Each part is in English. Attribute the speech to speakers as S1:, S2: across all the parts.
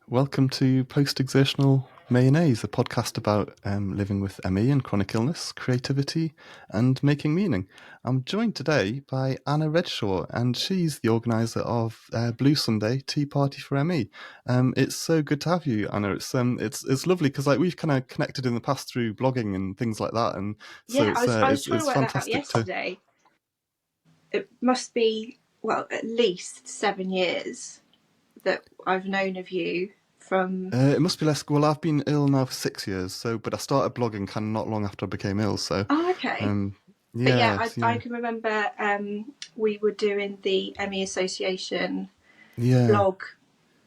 S1: Welcome to Post-Exertional Mayonnaise, a podcast about living with ME and chronic illness, creativity, and making meaning. I'm joined today by Anna Redshaw, and she's the organiser of Blue Sunday Tea Party for ME. It's so good to have you, Anna. It's lovely because we've kind of connected in the past through blogging and things like that, and so
S2: Yeah, I was trying to
S1: it's
S2: work that out
S1: fantastic to.
S2: yesterday. It must be, well, at least 7 years that I've known of you from.
S1: It must be less. Well, I've been ill now for 6 years, but I started blogging kind of not long after I became ill. So,
S2: Oh, okay.
S1: um,
S2: But yeah,
S1: yeah,
S2: I can remember we were doing the Emmy Association
S1: yeah,
S2: blog.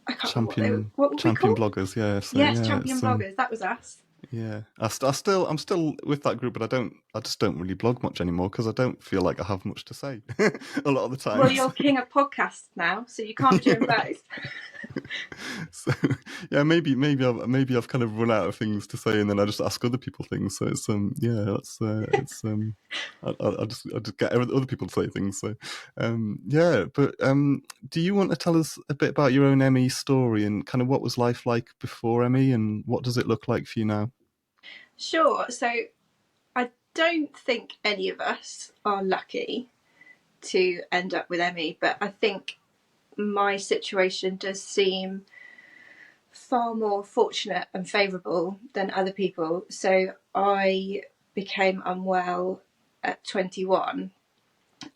S2: I can't remember
S1: champion
S2: what were we
S1: champion
S2: called?
S1: bloggers. Yeah, so
S2: Yes,
S1: yeah,
S2: Champion Bloggers. That was us.
S1: yeah. I'm still with that group, but I just don't really blog much anymore because I don't feel like I have much to say a lot of the
S2: Well,
S1: times.
S2: you're king of podcasts now, so you can't be doing both.
S1: So yeah, maybe I've kind of run out of things to say, and then I just ask other people things. So I just get other people to say things. So yeah, but do you want to tell us a bit about your own ME story and kind of what was life like before ME, and what does it look like for you now?
S2: Sure. So I don't think any of us are lucky to end up with Emmy, but I think my situation does seem far more fortunate and favourable than other people. So I became unwell at 21,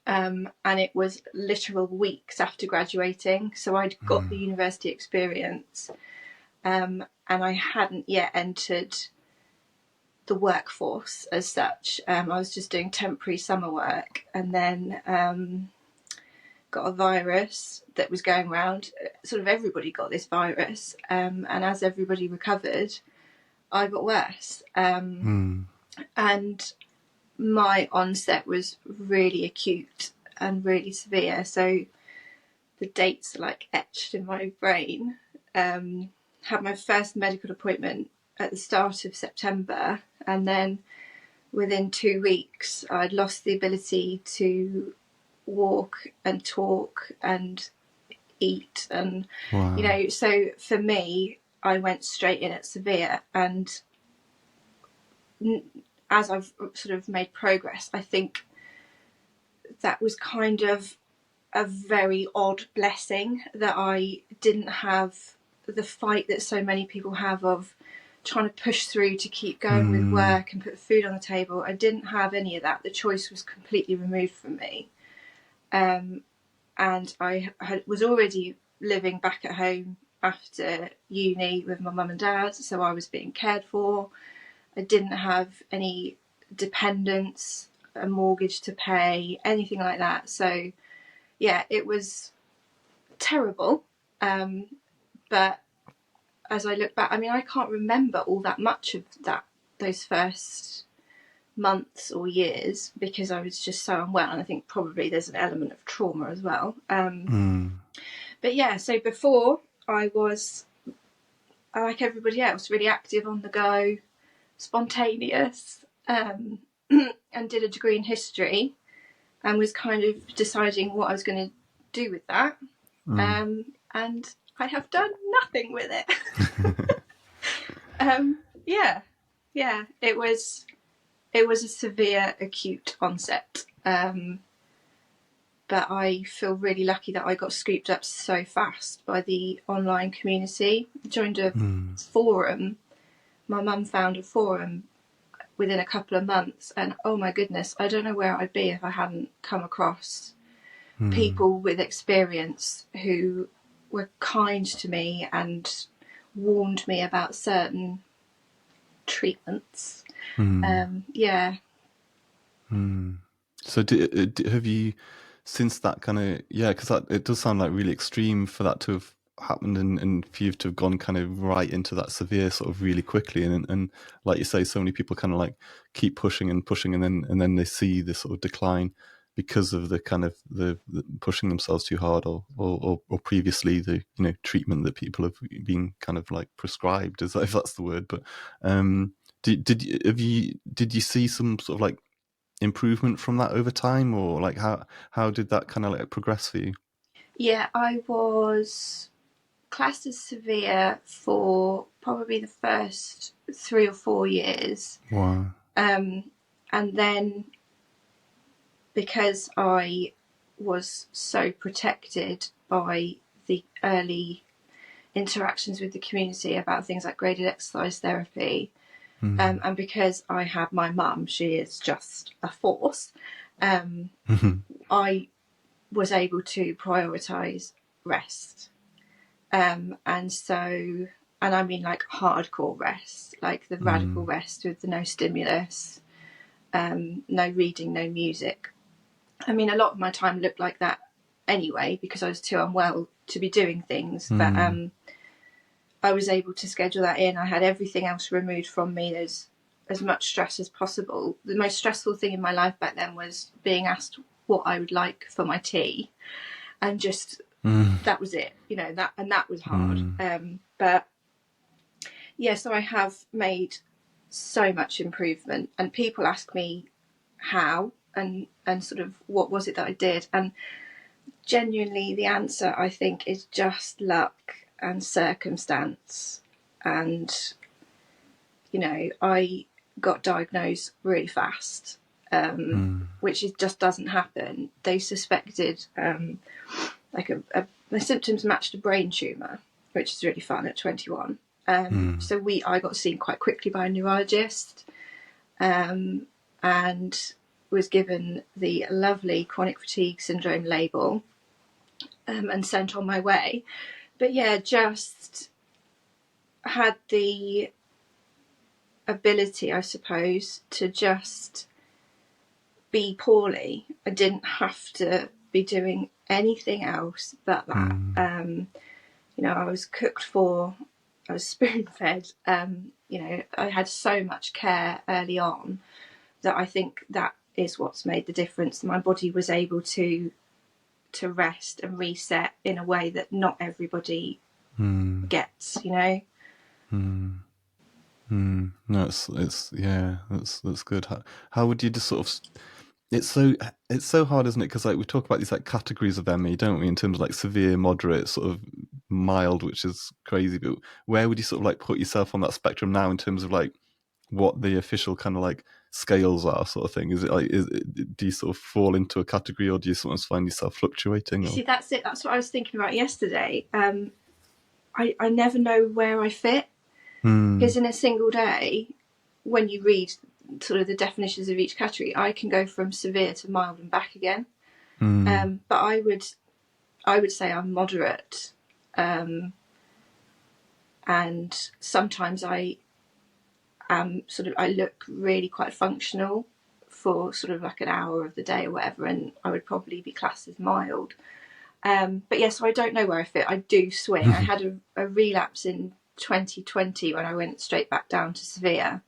S2: and it was literal weeks after graduating. So I'd got the university experience, and I hadn't yet entered the workforce as such. I was just doing temporary summer work, and then got a virus that was going around. Sort of everybody got this virus, and as everybody recovered, I got worse. And my onset was really acute and really severe. So the dates are like etched in my brain. Had my first medical appointment at the start of September, and then within 2 weeks, I'd lost the ability to walk and talk and eat, and
S1: Wow.
S2: so for me, I went straight in at severe. And as I've sort of made progress, I think that was kind of a very odd blessing that I didn't have the fight that so many people have of trying to push through to keep going with work and put food on the table. I didn't have any of that. The choice was completely removed from me. And I was already living back at home after uni with my mum and dad, so I was being cared for. I didn't have any dependents, a mortgage to pay, anything like that. So yeah, it was terrible. But as I look back, I mean, I can't remember all that much of those first months or years because I was just so unwell, and I think probably there's an element of trauma as well. But yeah, so before I was, like everybody else, really active on the go, spontaneous, and did a degree in history, and was kind of deciding what I was going to do with that. And I have done nothing with it. Yeah, it was a severe acute onset. But I feel really lucky that I got scooped up so fast by the online community. I joined a forum. My mum found a forum within a couple of months, and oh my goodness, I don't know where I'd be if I hadn't come across people with experience who were kind to me and warned me about certain treatments. Yeah.
S1: So have you, since that kind of, yeah, because it does sound like really extreme for that to have happened, and for you to have gone kind of right into that severe sort of really quickly, and like you say, so many people kind of like keep pushing and pushing, and then they see this sort of decline because of the kind of the pushing themselves too hard, or previously the treatment that people have been kind of like prescribed, if that's the word. But did you see some sort of like improvement from that over time, or like how did that kind of like progress for you?
S2: Yeah, I was classed as severe for probably the first 3 or 4 years.
S1: Wow.
S2: And then because I was so protected by the early interactions with the community about things like graded exercise therapy, and because I had my mum, she is just a force, I was able to prioritise rest. And I mean like hardcore rest, like the radical rest with the no stimulus, no reading, no music. I mean, a lot of my time looked like that anyway because I was too unwell to be doing things. But I was able to schedule that in. I had everything else removed from me. There's as much stress as possible. The most stressful thing in my life back then was being asked what I would like for my tea, and just that was it. That was hard. But yeah, so I have made so much improvement, and people ask me how and sort of what was it that I did, and genuinely the answer I think is just luck and circumstance. And I got diagnosed really fast, which just doesn't happen. They suspected the symptoms matched a brain tumour, which is really fun at 21. So I got seen quite quickly by a neurologist, and was given the lovely chronic fatigue syndrome label, and sent on my way. But yeah, just had the ability, I suppose, to just be poorly. I didn't have to be doing anything else but that. I was cooked for, I was spoon fed. I had so much care early on that I think that is what's made the difference. My body was able to rest and reset in a way that not everybody gets.
S1: No, that's good. How would you just sort of? It's so hard, isn't it? Because like we talk about these like categories of ME, don't we? In terms of like severe, moderate, sort of mild, which is crazy. But where would you sort of like put yourself on that spectrum now in terms of like what the official kind of like scales are, sort of thing? Is it like do you sort of fall into a category, or do you sometimes find yourself fluctuating?
S2: See, that's it. That's what I was thinking about yesterday. I never know where I fit, because in a single day, when you read sort of the definitions of each category, I can go from severe to mild and back again. But I would say I'm moderate, and sometimes I look really quite functional for sort of like an hour of the day or whatever, and I would probably be classed as mild. But yeah, so I don't know where I fit. I do swing. I had a relapse in 2020 when I went straight back down to severe.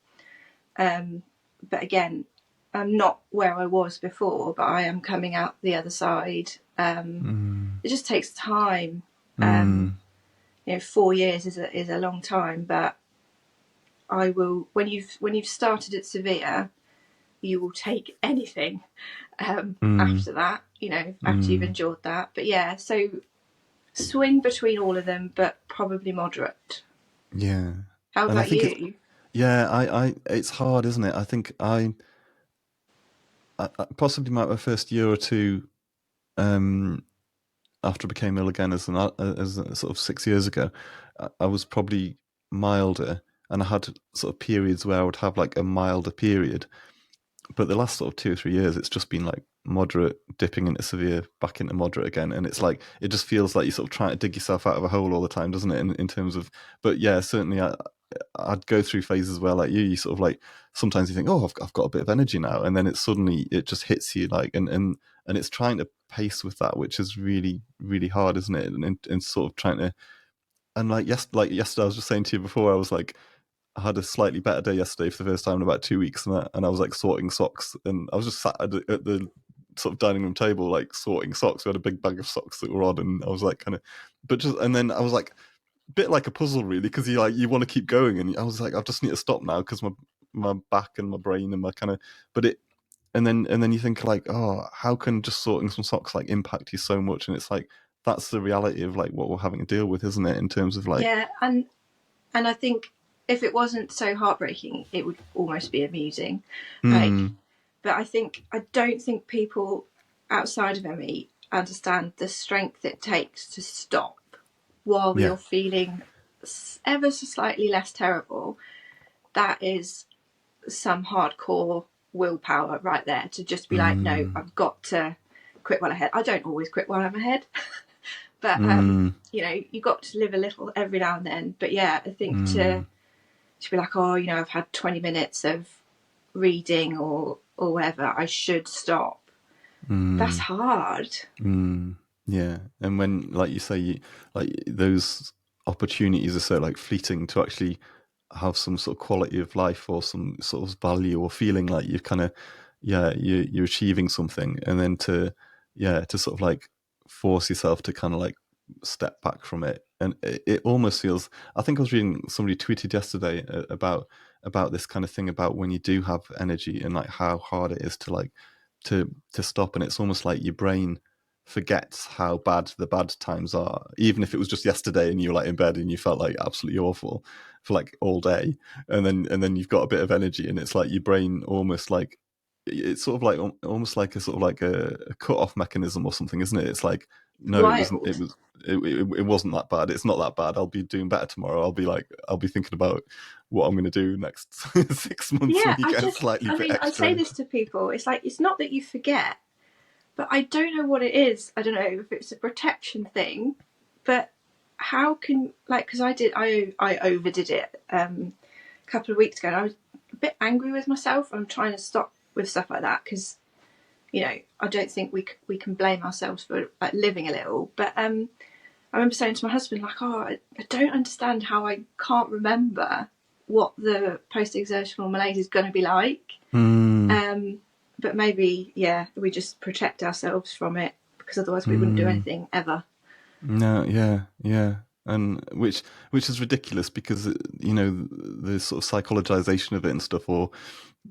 S2: But again, I'm not where I was before, but I am coming out the other side. It just takes time. 4 years is a long time, but I will. When you've started at severe, you will take anything after that. After you've endured that. But yeah, so swing between all of them, but probably moderate.
S1: Yeah.
S2: How
S1: And I
S2: about
S1: think
S2: you?
S1: I it's hard, isn't it? I think I possibly my first year or two after I became ill again as sort of 6 years ago, I was probably milder, and I had sort of periods where I would have like a milder period. But the last sort of 2 or 3 years, it's just been like moderate, dipping into severe, back into moderate again, and it's like it just feels like you're sort of trying to dig yourself out of a hole all the time, doesn't it? In terms of, but yeah, certainly I'd go through phases where like you sort of like sometimes you think, oh, I've got a bit of energy now, and then it just hits you like, and it's trying to pace with that, which is really really hard, isn't it? And sort of trying to, and like yesterday, I was just saying to you before, I was like, I had a slightly better day yesterday for the first time in about 2 weeks, and I was like sorting socks, and I was just sat at the sort of dining room table like sorting socks. We had a big bag of socks that were on, and I was like kind of, but just, and then I was like a bit like a puzzle really, because you want to keep going, and I was like, I just need to stop now because my back and my brain and my kind of, but it, and then you think like, oh, how can just sorting some socks like impact you so much? And it's like that's the reality of like what we're having to deal with, isn't it? In terms of like,
S2: Yeah, and I think if it wasn't so heartbreaking, it would almost be amusing. Like, but I don't think people outside of ME understand the strength it takes to stop while
S1: yeah,
S2: you're feeling ever so slightly less terrible. That is some hardcore willpower right there, to just be like, no, I've got to quit while ahead. I don't always quit while I'm ahead, but you know, you got to live a little every now and then. But yeah, I think to be like, oh, you know, I've had 20 minutes of reading or whatever, I should stop. That's hard.
S1: yeah. And when, like you say, like those opportunities are so like fleeting to actually have some sort of quality of life or some sort of value or feeling like you've kind of, yeah, you're achieving something, and then to sort of like force yourself to kind of like step back from it. And it almost feels, I think I was reading, somebody tweeted yesterday about this kind of thing, about when you do have energy and like how hard it is to like to stop. And it's almost like your brain forgets how bad the bad times are, even if it was just yesterday and you were like in bed and you felt like absolutely awful for like all day, and then you've got a bit of energy, and it's like your brain almost like, it's sort of like almost like a sort of like a cut off mechanism or something, isn't it? It's like, no, it wasn't,
S2: Wild.
S1: it wasn't that bad, it's not that bad, I'll be doing better tomorrow, I'll be thinking about what I'm going to do next 6 months, when
S2: Yeah,
S1: you get slightly
S2: I
S1: bit
S2: mean, I
S1: extra
S2: say
S1: energy.
S2: this to people. It's like, it's not that you forget, but I don't know what it is. I don't know if it's a protection thing, but how can, like, because I overdid it a couple of weeks ago, and I was a bit angry with myself. I'm trying to stop with stuff like that, because, you know, I don't think we can blame ourselves for like living a little. But I remember saying to my husband, like, oh, I don't understand how I can't remember what the post-exertional malaise is going to be like. But maybe, yeah, we just protect ourselves from it, because otherwise we wouldn't do anything ever.
S1: No, yeah, and which is ridiculous, because you know, the sort of psychologization of it and stuff, or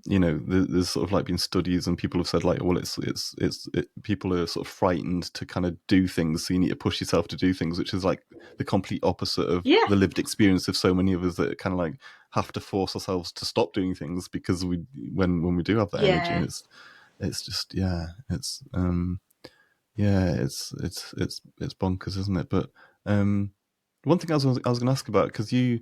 S1: you know, there's sort of like been studies and people have said like, well, people are sort of frightened to kind of do things, so you need to push yourself to do things, which is like the complete opposite of
S2: Yeah,
S1: the lived experience of so many of us, that kind of like have to force ourselves to stop doing things because when we do have that energy, and
S2: yeah.
S1: it's just, yeah, yeah, it's bonkers, isn't it? But one thing I was going to ask about, because you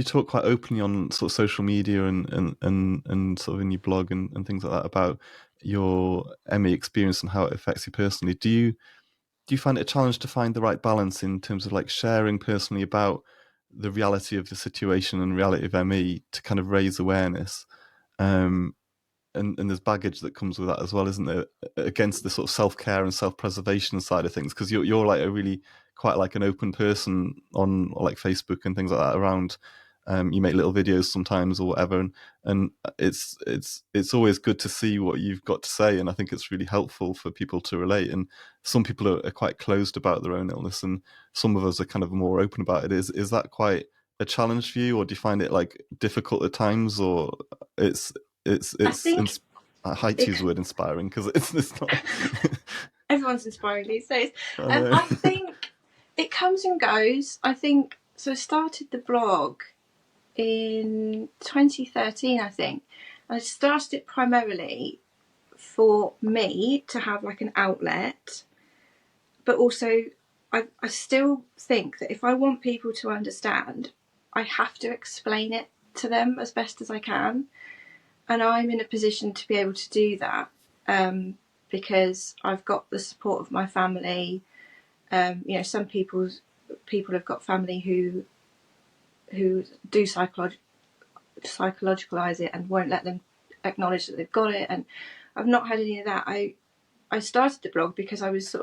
S1: talk quite openly on sort of social media and sort of in your blog and things like that, about your ME experience and how it affects you personally. Do you find it a challenge to find the right balance in terms of like sharing personally about the reality of the situation and reality of ME to kind of raise awareness? Um, and there's baggage that comes with that as well, isn't there? Against the sort of self care and self preservation side of things, because you're like a really quite like an open person on like Facebook and things like that around. You make little videos sometimes or whatever, and it's always good to see what you've got to say, and I think it's really helpful for people to relate. And some people are quite closed about their own illness, and some of us are kind of more open about it. Is that quite a challenge for you, or do you find it like difficult at times, or it's
S2: I think
S1: I hate to
S2: it,
S1: use the word inspiring, because it's not.
S2: everyone's inspiring these days.
S1: I know.
S2: I think it comes and goes. I think so. I started the blog in 2013, I think. I started it primarily for me to have like an outlet, but also I still think that if I want people to understand, I have to explain it to them as best as I can. And I'm in a position to be able to do that, because I've got the support of my family. You know, some people have got family who do psychologicalize it and won't let them acknowledge that they've got it. And I've not had any of that. I started the blog because I was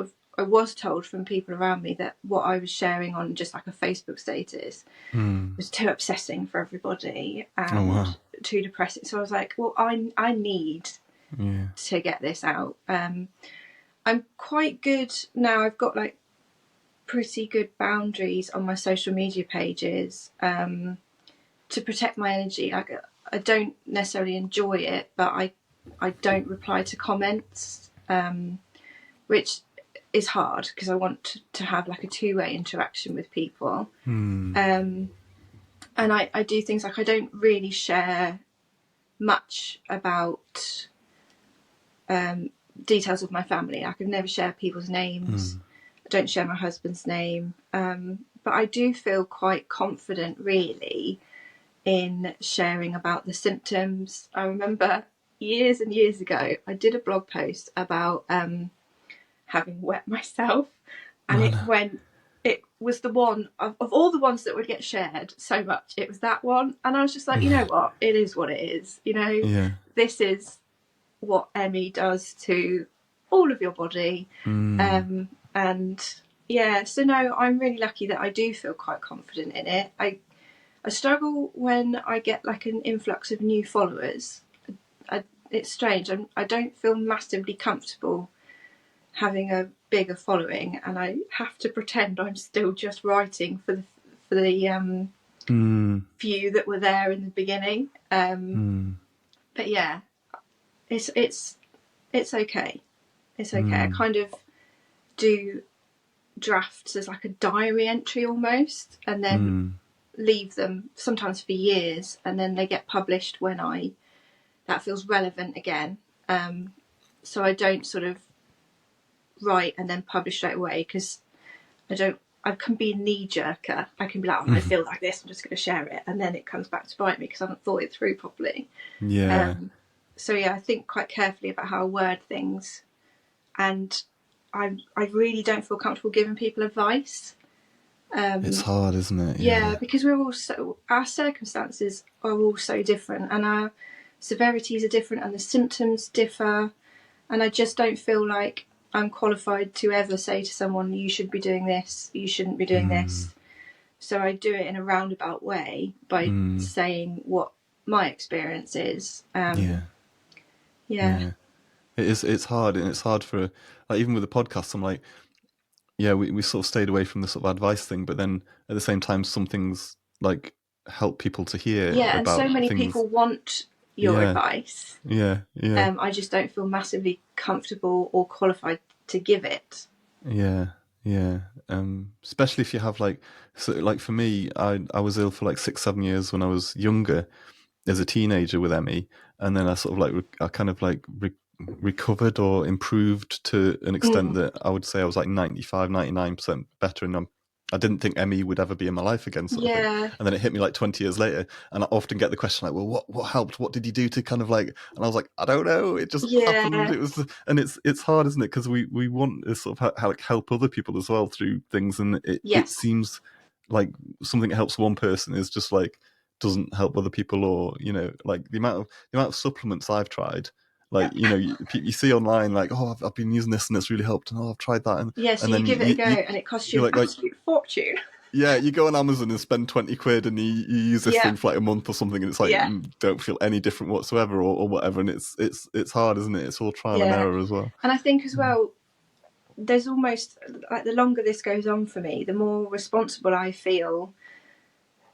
S2: told from people around me that what I was sharing on just like a Facebook status was too upsetting for everybody
S1: Oh
S2: and
S1: wow.
S2: too depressing. So I was like, well, I need
S1: Yeah.
S2: to get this out. I'm quite good now. I've got like pretty good boundaries on my social media pages to protect my energy. Like, I don't necessarily enjoy it, but I don't reply to comments, which is hard because I want to have like a two-way interaction with people. And I do things like I don't really share much about details of my family. I could never share people's names. I don't share my husband's name. But I do feel quite confident, really, in sharing about the symptoms. I remember years and years ago, I did a blog post about having wet myself, and it was the one of all the ones that would get shared so much, it was that one, and I was just like, you know what, it is what it is, you know, this is what ME does to all of your body. And yeah, so no, I'm really lucky that I do feel quite confident in it. I struggle when I get like an influx of new followers. It's strange. I don't feel massively comfortable having a bigger following, and I have to pretend I'm still just writing for the few that were there in the beginning. But yeah, it's okay. It's okay. I kind of do drafts as like a diary entry almost, and then leave them sometimes for years, and then they get published when that feels relevant again. So I don't sort of write and then publish straight away, because I can be a knee-jerker. I can be like, I feel like this, I'm just going to share it, and then it comes back to bite me because I haven't thought it through properly. So yeah, I think quite carefully about how I word things, and I really don't feel comfortable giving people advice.
S1: It's hard, isn't it?
S2: Yeah, because our circumstances are all so different, and our severities are different, and the symptoms differ, and I just don't feel like I'm qualified to ever say to someone, you should be doing this, you shouldn't be doing this. So I do it in a roundabout way by saying what my experience is.
S1: It's hard, and it's hard for, like, even with the podcast, I'm like, we sort of stayed away from the sort of advice thing, but then at the same time, some things like help people to hear about
S2: and so many
S1: things.
S2: people want your advice. I just don't feel massively comfortable or qualified to give it.
S1: Especially if you have like for me, I was ill for like 6-7 years when I was younger as a teenager with ME, and then I sort of like I kind of like recovered or improved to an extent that I would say I was like 95-99% better, and I didn't think ME would ever be in my life again, sort of thing. And then it hit me like 20 years later, and I often get the question like, well, what helped? What did you do to kind of like? And I was like, I don't know. It just happened. It was, and it's hard, isn't it? Because we want to sort of help other people as well through things, and it seems like something that helps one person is just like doesn't help other people, or you know, like the amount of supplements I've tried. Like, you know, you see online, like, oh, I've been using this and it's really helped, and oh, I've tried that.
S2: So you give it a go, and it costs you an absolute fortune.
S1: Yeah, you go on Amazon and spend 20 quid, and you use this thing for like a month or something, and it's like, don't feel any different whatsoever, or whatever. And it's hard, isn't it? It's all trial and error as well.
S2: And I think as well, there's almost like the longer this goes on for me, the more responsible I feel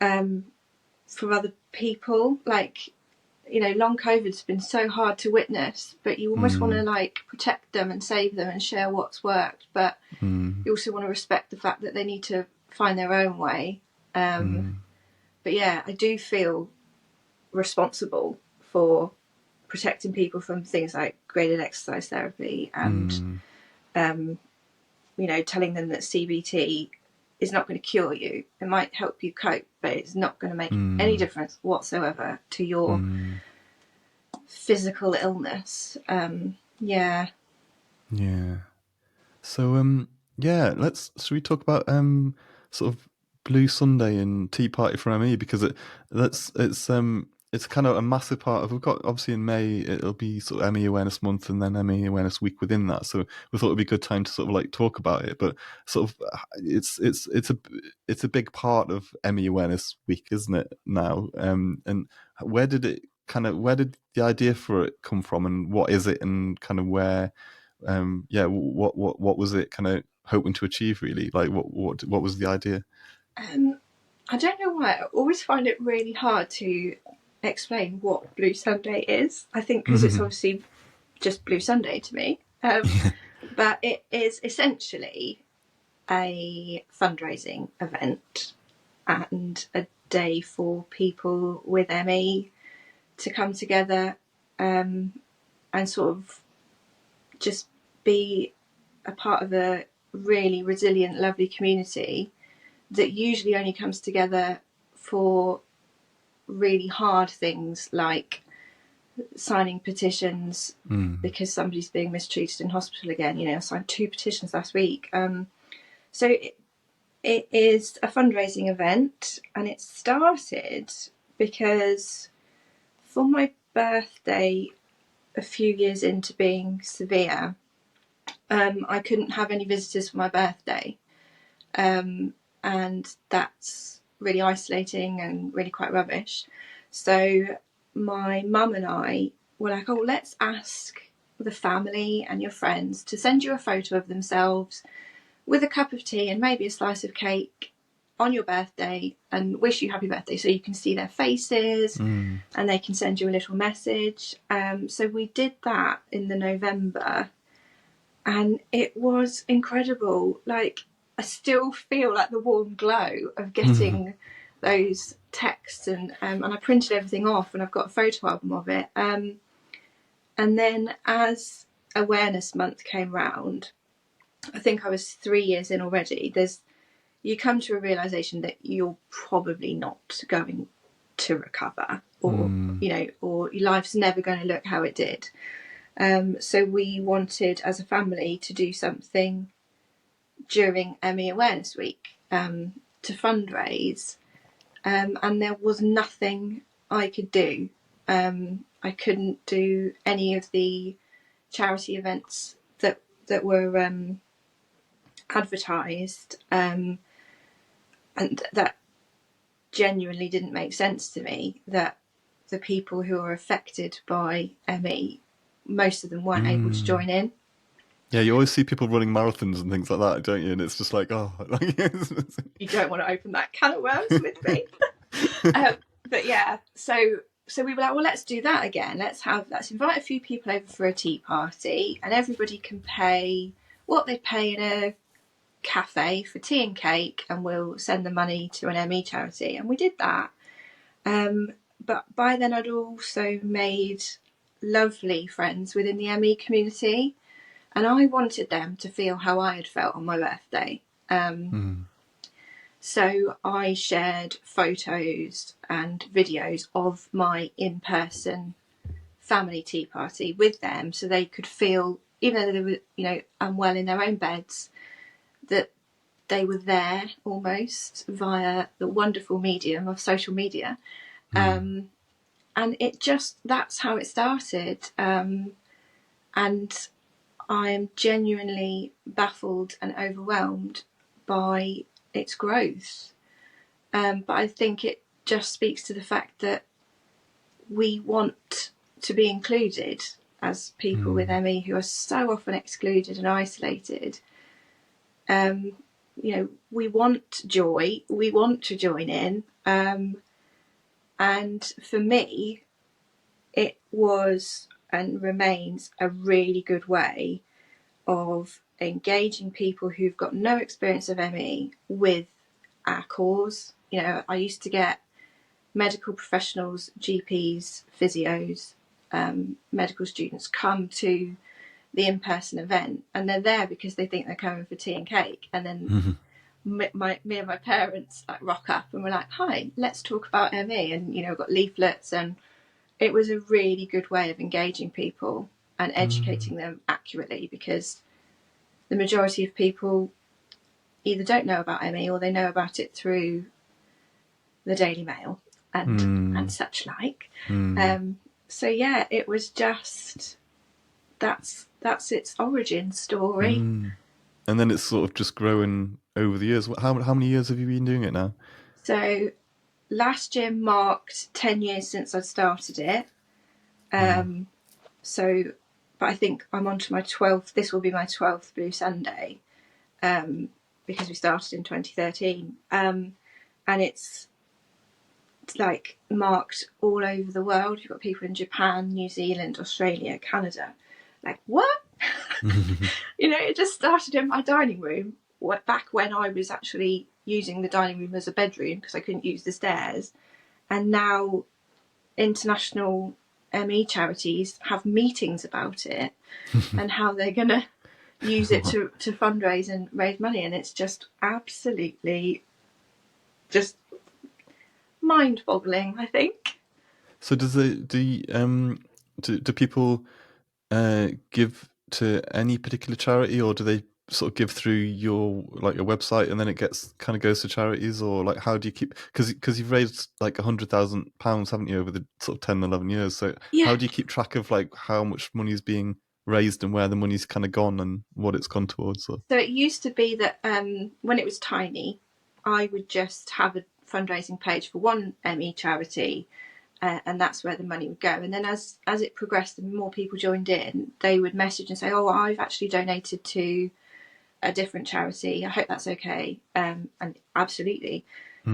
S2: for other people. Like, you know, long COVID's been so hard to witness, but you almost want to like protect them and save them and share what's worked, but you also want to respect the fact that they need to find their own way. But yeah, I do feel responsible for protecting people from things like graded exercise therapy, and you know, telling them that CBT is not going to cure you. It might help you cope, but it's not going to make any difference whatsoever to your physical illness.
S1: So should we talk about sort of Blue Sunday and Tea Party for ME, because it's kind of a massive part of, we've got obviously in May it'll be sort of ME Awareness Month, and then ME Awareness Week within that, so we thought it'd be a good time to sort of like talk about it. But sort of it's a big part of ME Awareness Week, isn't it, now? And where did the idea for it come from, and what is it, and kind of where what was it kind of hoping to achieve, really? Like what was the idea?
S2: I don't know why I always find it really hard to explain what Blue Sunday is. I think because it's obviously just Blue Sunday to me. But But it is essentially a fundraising event and a day for people with ME to come together and sort of just be a part of a really resilient, lovely community that usually only comes together for really hard things like signing petitions because somebody's being mistreated in hospital again. You know, I signed 2 petitions last week. So it is a fundraising event, and it started because for my birthday, a few years into being severe, I couldn't have any visitors for my birthday. And that's really isolating and really quite rubbish. So my mum and I were like, oh, let's ask the family and your friends to send you a photo of themselves with a cup of tea and maybe a slice of cake on your birthday and wish you happy birthday, so you can see their faces and they can send you a little message. So we did that in the November, and it was incredible. Like, I still feel like the warm glow of getting those texts, and I printed everything off, and I've got a photo album of it. And then as Awareness Month came round, I think I was 3 years in already. You come to a realization that you're probably not going to recover, or or your life's never going to look how it did. So we wanted, as a family, to do something during ME Awareness Week to fundraise, and there was nothing I could do. I couldn't do any of the charity events that were advertised, and that genuinely didn't make sense to me, that the people who are affected by ME, most of them weren't able to join in.
S1: Yeah, you always see people running marathons and things like that, don't you? And it's just like, oh,
S2: you don't want to open that can of worms with me. But yeah, so we were like, well, let's do that again. Let's invite a few people over for a tea party, and everybody can pay what they pay in a cafe for tea and cake, and we'll send the money to an ME charity. And we did that. But by then I'd also made lovely friends within the ME community, and I wanted them to feel how I had felt on my birthday. So I shared photos and videos of my in-person family tea party with them, so they could feel, even though they were, unwell in their own beds, that they were there almost via the wonderful medium of social media. And that's how it started. And I am genuinely baffled and overwhelmed by its growth. But I think it just speaks to the fact that we want to be included as people with ME who are so often excluded and isolated. We want joy, we want to join in. And for me, it was and remains a really good way of engaging people who've got no experience of ME with our cause. I used to get medical professionals, GPs, physios, medical students come to the in-person event, and they're there because they think they're coming for tea and cake. And then me and my parents rock up and we're like, hi, let's talk about ME. And we've got leaflets, and it was a really good way of engaging people and educating them accurately, because the majority of people either don't know about ME or they know about it through the Daily Mail and such like. So yeah, it was just that's its origin story.
S1: And then it's sort of just growing over the years. How many years have you been doing it now?
S2: So last year marked 10 years since I started it. But I think I'm on to my 12th. This will be my 12th Blue Sunday, because we started in 2013. And it's like marked all over the world. You've got people in Japan, New Zealand, Australia, Canada. Like, what? It just started in my dining room back when I was actually using the dining room as a bedroom because I couldn't use the stairs. And now international ME charities have meetings about it and how they're going to use it to fundraise and raise money. And it's just absolutely just mind-boggling, I think.
S1: So do people give to any particular charity, or do they sort of give through your website and then it goes to charities, or like how do you keep, because you've raised like £100,000, haven't you, over the sort of 10, 11 years? So
S2: Yeah.
S1: how do you keep track of like how much money is being raised and where the money's kind of gone and what it's gone towards?
S2: So it used to be that when it was tiny, I would just have a fundraising page for one ME charity, and that's where the money would go. And then as it progressed and more people joined in, they would message and say, oh, I've actually donated to a different charity. I hope that's okay. And absolutely.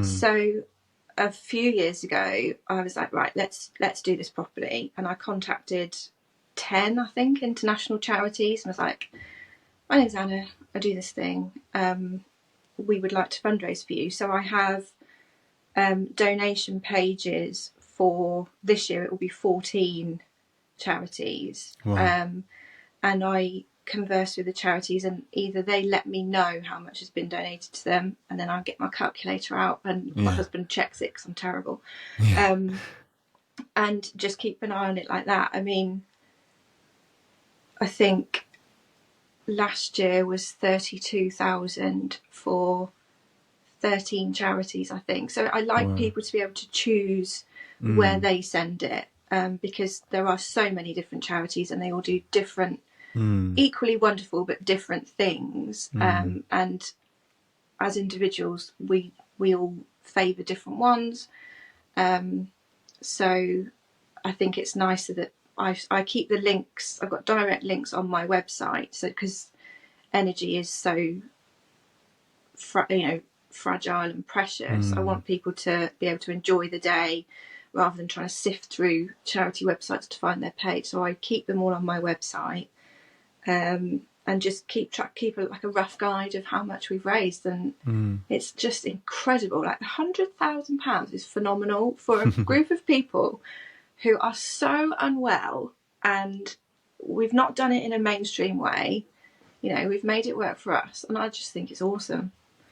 S2: So a few years ago, I was like, right, let's do this properly. And I contacted 10, I think, international charities, and was like, my name's Anna, I do this thing. We would like to fundraise for you. So I have donation pages for this year. It will be 14 charities.
S1: Wow.
S2: And I converse with the charities, and either they let me know how much has been donated to them, and then I'll get my calculator out, and my husband checks it because I'm terrible. And just keep an eye on it like that. I mean, I think last year was 32,000 for 13 charities, I think. So I like people to be able to choose where they send it, because there are so many different charities and they all do different, equally wonderful but different things. And as individuals, we all favour different ones. So I think it's nicer that I keep the links. I've got direct links on my website, so because energy is so fragile and precious, I want people to be able to enjoy the day rather than trying to sift through charity websites to find their page. So I keep them all on my website, and just keep like a rough guide of how much we've raised. And it's just incredible. Like £100,000 is phenomenal for a group of people who are so unwell, and we've not done it in a mainstream way. We've made it work for us, and I just think it's awesome.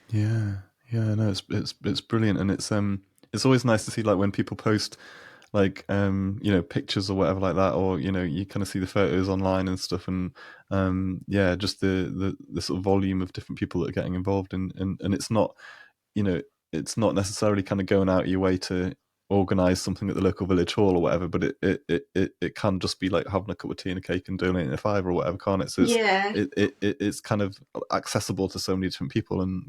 S1: Yeah, no, it's brilliant, and it's always nice to see like when people post like pictures or whatever like that, or you kind of see the photos online and stuff, and just the sort of volume of different people that are getting involved, and it's not it's not necessarily kind of going out of your way to organize something at the local village hall or whatever, but it can just be like having a cup of tea and a cake and donating a £5 or whatever, can't it? So it's kind of accessible to so many different people, and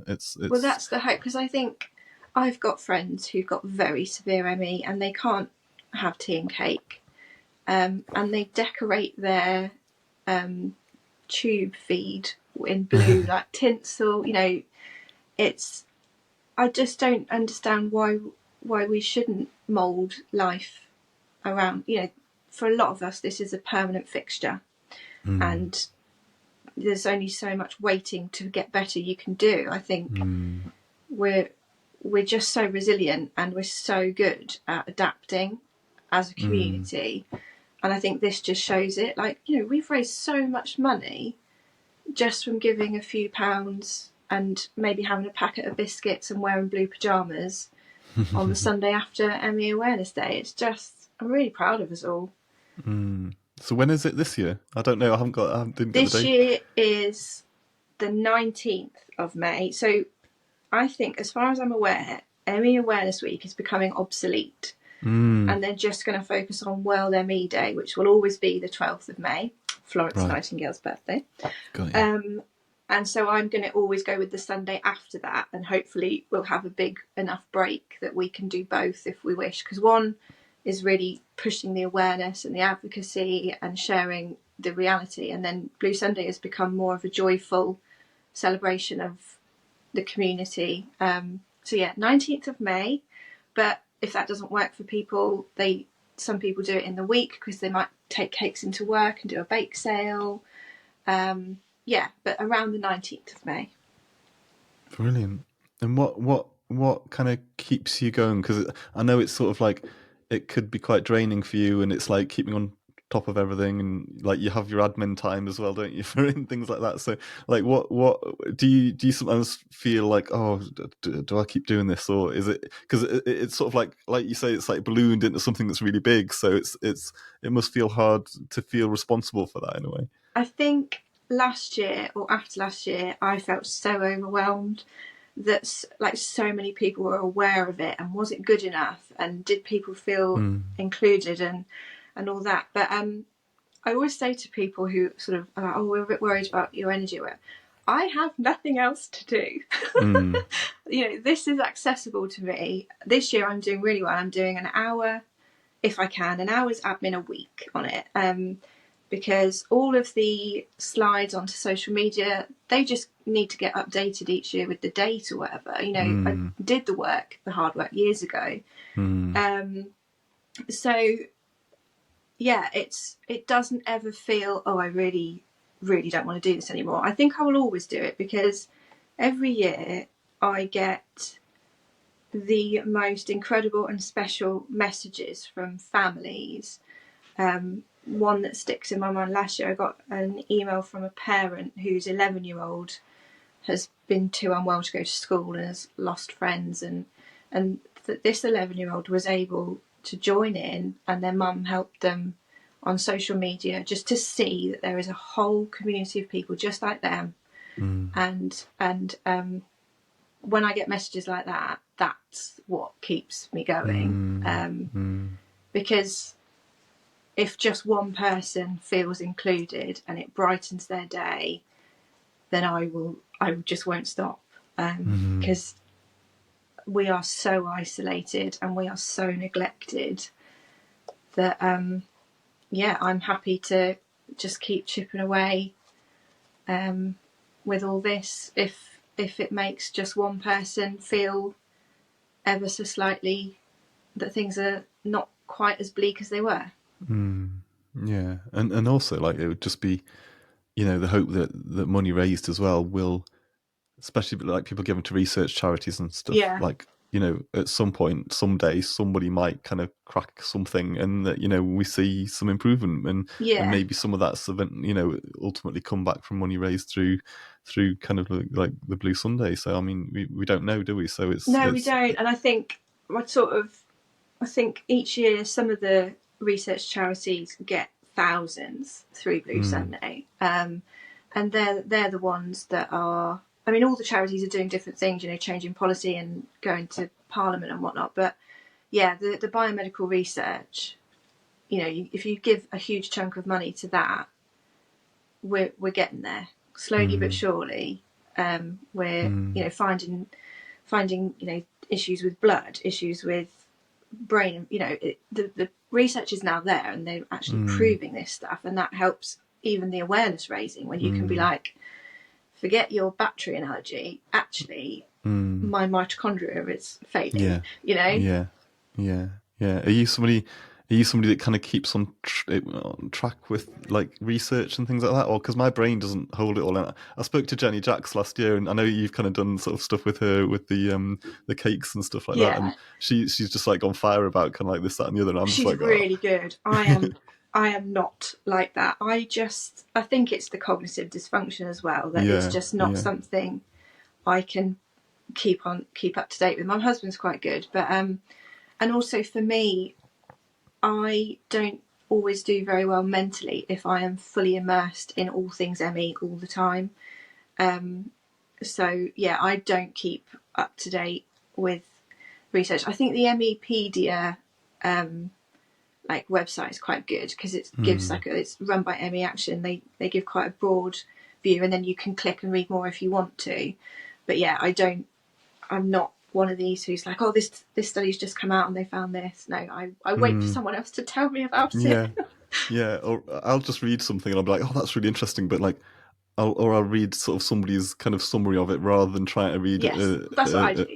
S1: it's
S2: well, that's the hope, because I think I've got friends who've got very severe ME and they can't have tea and cake, and they decorate their tube feed in blue like tinsel. I just don't understand why we shouldn't mould life around. For a lot of us, this is a permanent fixture, and there's only so much waiting to get better you can do. I think we're just so resilient, and we're so good at adapting as a community. And I think this just shows it. Like, we've raised so much money just from giving a few pounds and maybe having a packet of biscuits and wearing blue pyjamas on the Sunday after ME Awareness Day. It's just, I'm really proud of us all.
S1: So when is it this year? I don't know. I didn't get the date.
S2: This year is the 19th of May. So I think, as far as I'm aware, ME Awareness Week is becoming obsolete. And they're just going to focus on World ME Day, which will always be the 12th of May, Florence Nightingale's birthday. And so I'm going to always go with the Sunday after that, and hopefully we'll have a big enough break that we can do both if we wish, because one is really pushing the awareness and the advocacy and sharing the reality, and then Blue Sunday has become more of a joyful celebration of the community. 19th of May, but if that doesn't work for people, some people do it in the week because they might take cakes into work and do a bake sale. Yeah, but around the 19th of May.
S1: Brilliant. And what kind of keeps you going? Because I know it's sort of like it could be quite draining for you, and it's like keeping on top of everything, and like you have your admin time as well, don't you, for things like that. So, like, what do you sometimes feel like? Oh, do I keep doing this, or is it because it's sort of like you say, it's like ballooned into something that's really big. So it must feel hard to feel responsible for that in a way.
S2: I think last year or after last year, I felt so overwhelmed that like so many people were aware of it, and was it good enough, and did people feel included, and all that. But I always say to people who sort of are like, oh, we're a bit worried about your energy work, I have nothing else to do. You know, this is accessible to me. This year I'm doing really well. I'm doing an hour, if I can, an hour's admin a week on it. Because all of the slides onto social media, they just need to get updated each year with the date or whatever. You know, I did the work, the hard work years ago. So yeah, it doesn't ever feel, oh, I really, really don't want to do this anymore. I think I will always do it because every year I get the most incredible and special messages from families. One that sticks in my mind, last year I got an email from a parent whose 11-year-old has been too unwell to go to school and has lost friends, and that this 11-year-old was able to join in, and their mum helped them on social media just to see that there is a whole community of people just like them. And when I get messages like that, that's what keeps me going. Because if just one person feels included and it brightens their day, then I just won't stop. Because we are so isolated and we are so neglected that yeah, I'm happy to just keep chipping away with all this if it makes just one person feel ever so slightly that things are not quite as bleak as they were.
S1: Yeah, and also like it would just be, the hope that money raised as well will, especially like people giving to research charities and stuff,
S2: Yeah.
S1: like at some point, someday, somebody might kind of crack something, and that we see some improvement, and maybe some of that's ultimately come back from money raised through kind of like the Blue Sunday. So I mean, we don't know, do we? So
S2: we don't, and I think each year some of the research charities get thousands through Blue Sunday, and they're the ones that are. I mean, all the charities are doing different things, changing policy and going to Parliament and whatnot. But yeah, the biomedical research, if you give a huge chunk of money to that, we're getting there slowly but surely. We're finding issues with blood, issues with brain. The research is now there, and they're actually proving this stuff, and that helps even the awareness raising when you can be like, forget your battery analogy. Actually, my mitochondria is failing.
S1: Yeah. Are you somebody that kind of keeps on track with like research and things like that, or because my brain doesn't hold it all in? I spoke to Jenny Jacks last year, and I know you've kind of done sort of stuff with her with the cakes and stuff like that, and she's just like on fire about kind of like this, that, and the other. And I'm
S2: She's
S1: just like,
S2: really good. I am not like that. I think it's the cognitive dysfunction as well, that it's just not something I can keep up to date with. My husband's quite good, but and also for me, I don't always do very well mentally if I am fully immersed in all things ME all the time. So yeah, I don't keep up to date with research. I think the MEpedia like website is quite good because it gives it's run by ME Action. They give quite a broad view, and then you can click and read more if you want to. But yeah, I'm not one of these who's like, oh, this study's just come out and they found this. No, I wait for someone else to tell me about it.
S1: Yeah, or I'll just read something and I'll be like, oh, that's really interesting, but like I'll read sort of somebody's kind of summary of it rather than trying to read
S2: yes, that's what I do.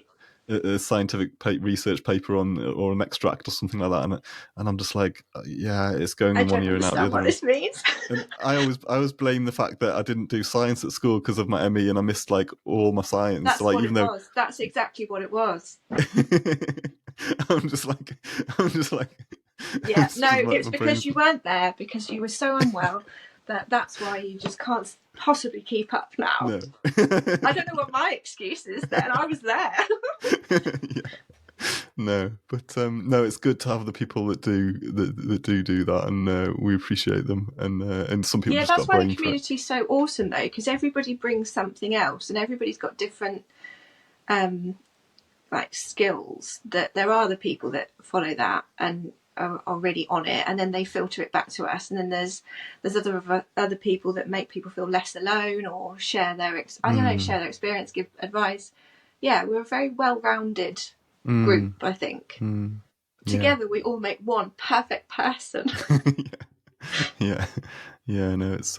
S1: a scientific research paper on or an extract or something like that, and I'm just like, yeah, it's going
S2: I
S1: in one
S2: don't
S1: ear and out the
S2: understand
S1: other.
S2: what this means.
S1: And I always blame the fact that I didn't do science at school because of my ME, and I missed like all my science.
S2: That's
S1: So, like,
S2: what
S1: even
S2: it
S1: though
S2: was. That's exactly what it was.
S1: I'm just like,
S2: Yeah,
S1: it's
S2: no,
S1: just my
S2: it's
S1: brain's.
S2: because you weren't there, because you were so unwell that's why you just can't possibly keep up now.
S1: No.
S2: I don't know what my excuse is then. I was there.
S1: Yeah. No, but no, it's good to have the people that do that, and we appreciate them. And some people
S2: Yeah,
S1: just
S2: that's
S1: got
S2: why the
S1: brain for it.
S2: community's so awesome though, because everybody brings something else, and everybody's got different like skills. That there are the people that follow that and are really on it, and then they filter it back to us. And then there's other people that make people feel less alone, or share their share their experience, give advice. Yeah, we're a very well-rounded group, I think.
S1: Yeah.
S2: Together we all make one perfect person.
S1: Yeah, yeah. No, it's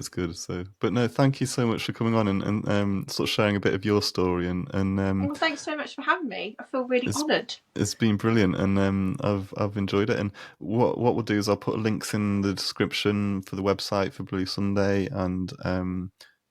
S1: good. So, but no, thank you so much for coming on and sort of sharing a bit of your story, and
S2: Well, thanks so much for having me. I feel really
S1: it's
S2: honoured.
S1: it's been brilliant, and I've enjoyed it. And what we'll do is I'll put links in the description for the website for Blue Sunday, and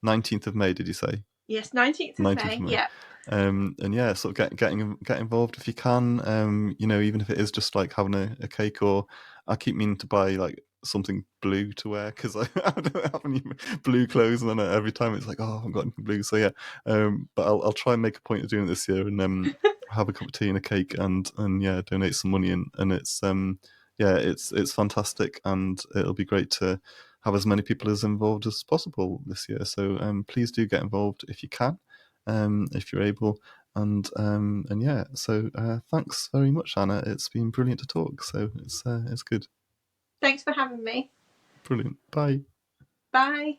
S1: 19th of May. Did you say?
S2: Yes, 19th of
S1: 19th of
S2: May.
S1: May.
S2: Yeah.
S1: And yeah, sort of get involved if you can. Even if it is just like having a cake, or I keep meaning to buy like something blue to wear because I don't have any blue clothes, and then every time it's like, oh, I haven't got anything blue. So yeah, but I'll try and make a point of doing it this year, and have a cup of tea and a cake, and yeah, donate some money, and it's yeah, it's fantastic, and it'll be great to have as many people as involved as possible this year. So please do get involved if you can, if you're able. And yeah, so thanks very much, Anna. It's been brilliant to talk. So it's good.
S2: Thanks for having me.
S1: Brilliant. Bye.
S2: Bye.